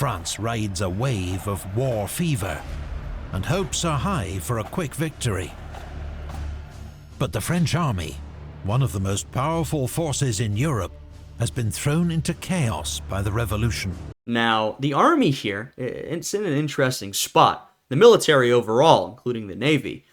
France rides a wave of war fever, and hopes are high for a quick victory. But the French army, one of the most powerful forces in Europe, has been thrown into chaos by the revolution. Now, the army here, it's in an interesting spot. The military overall, including the navy,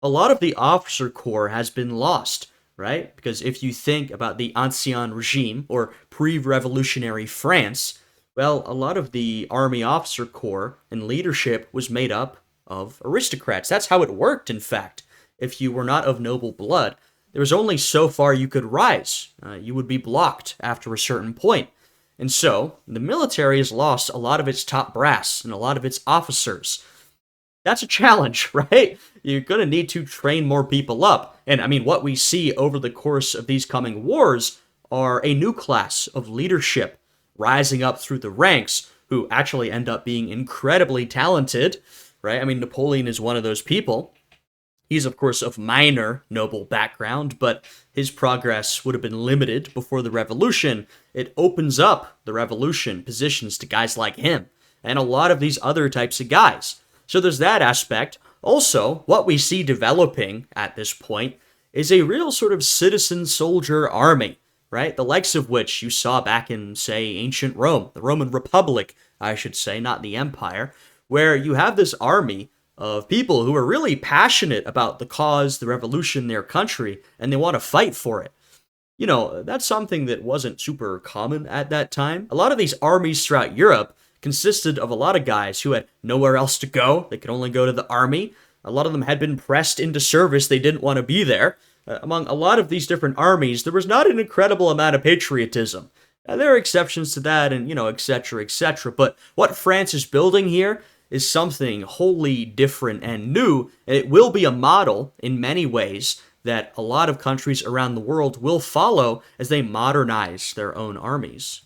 a lot of the officer corps has been lost, right? Because if you think about the Ancien Regime, or pre-revolutionary France, well, a lot of the army officer corps and leadership was made up of aristocrats. That's how it worked, in fact. If you were not of noble blood, there was only so far you could rise. You would be blocked after a certain point. And so, the military has lost a lot of its top brass and a lot of its officers. That's a challenge, right? You're going to need to train more people up. And I mean, what we see over the course of these coming wars are a new class of leadership rising up through the ranks who actually end up being incredibly talented, right? I mean, Napoleon is one of those people. He's, of course, of minor noble background, but his progress would have been limited before the revolution. It opens up the revolution positions to guys like him and a lot of these other types of guys. So there's that aspect. Also, what we see developing at this point is a real sort of citizen soldier army, right? The likes of which you saw back in, say, ancient Rome, the Roman Republic, I should say, not the Empire, where you have this army of people who are really passionate about the cause, the revolution, their country, and they want to fight for it. You know, that's something that wasn't super common at that time. A lot of these armies throughout Europe consisted of a lot of guys who had nowhere else to go. They could only go to the army. A lot of them had been pressed into service. They didn't want to be there. Among a lot of these different armies, there was not an incredible amount of patriotism. There are exceptions to that and, etc., etc. But what France is building here is something wholly different and new, and it will be a model in many ways that a lot of countries around the world will follow as they modernize their own armies.